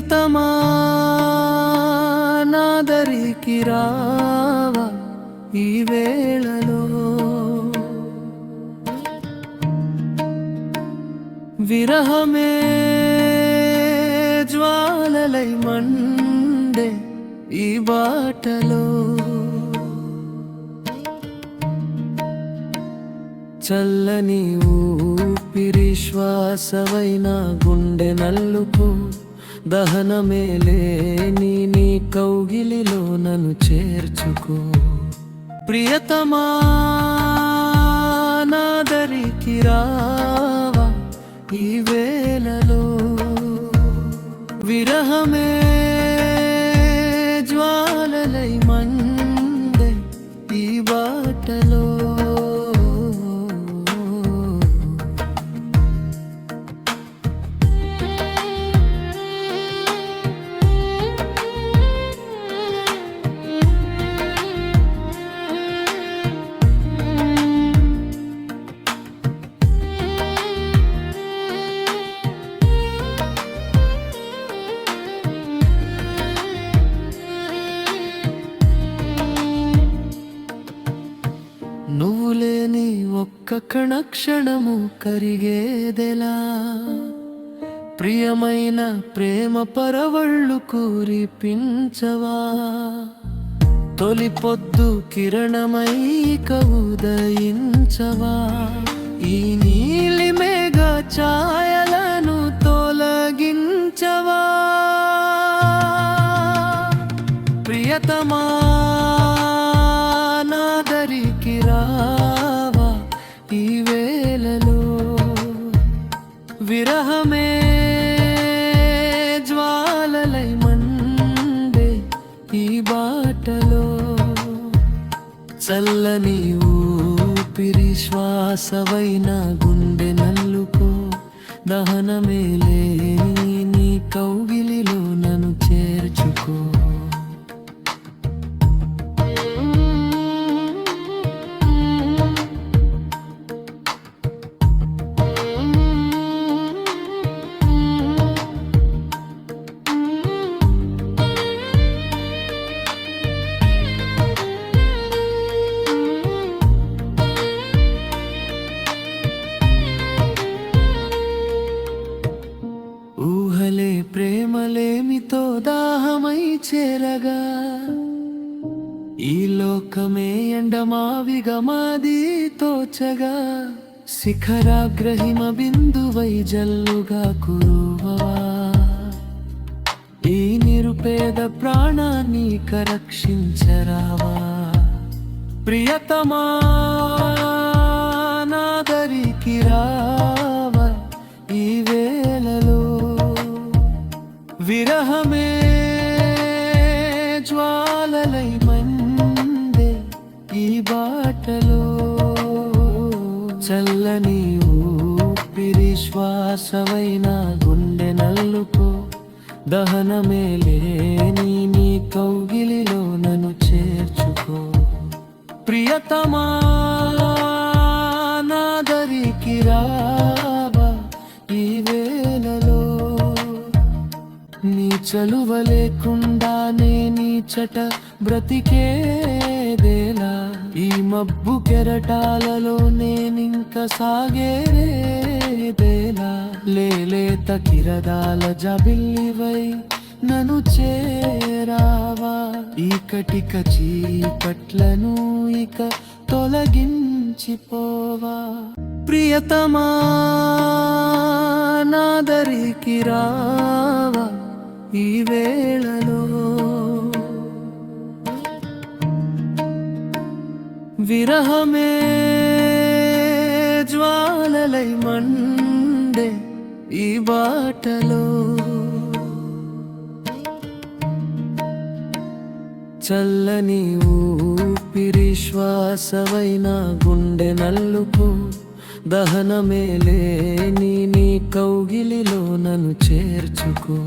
ప్రియతమా నాదరికి రావా ఈ వేళలో, విరహమే జ్వాలలై మండే ఈ బాటలో, చల్లని ఊపిరి శ్వాసవైన గుండె నల్లుకు, దహనమే లేని నీ కౌగిలిలో నన్ను చేర్చుకో. ప్రియతమా నాదరికి రావా ఈ వేళలో, విరహమే జ్వాలలై మండే ఈ బాటలో. నువ్వు లేని ఒక్క క్షణము కరిగేదెలా, ప్రియమైన ప్రేమ పరవళ్ళు కురిపించవా, తొలి పొద్దు కిరణమై ఉదయించవా, ఈ నీలి మేఘ ఛాయలను తొలగించవా. ప్రియతమా నాదరికి రావా ఈ వేళలో, విరహమే జ్వాలలై మండే ఈ బాటలో, చల్లని ఊపిరి శ్వాసవైన గుండె నల్లుకో, దహనమే లేని నీ కౌగిలిలో నన్ను చేర్చుకో. ఊహలే ప్రేమలేమితో దాహమై చేరగా, ఈ లోకమే ఎండమావిగా మాది తోచగా, శిఖరాగ్రహిమ బిందువై జల్లుగా కురువవా, ఈ నిరుపేద ప్రాణాన్ని కరక్షించరావా. ప్రియతమా నాదరికి రావా ఈ వేళలో, విరహమే జ్వాలలై మండే ఈ బాటలో, చల్లని ఊపిరి శ్వాసవైన గుండె నల్లుకో, దహనమే లేని నీ కౌగిలిలో నన్ను చేర్చుకో. ప్రియతమా నాదరికి రావా ఈ వేళలో, నీ చలువ లేకుండానే నీ చట బ్రతికేదేలా, ఈ మబ్బు కెరటాలలో నేనింక సాగేదేలా, లేలేత కిరదాల జబిల్లివై నన్ను చేరావా, ఈ కటిక చీకట్లను ఇక తొలగించిపోవా. ప్రియతమా నాదరికి రావా ఈ వేళలో, విరహమే జ్వాలలై మండే ఈ బాటలో, చల్లని ఊపిరి శ్వాసవైన గుండె నల్లుకు, దహనమే లేని నీ కౌగిలిలో నన్ను చేర్చుకో.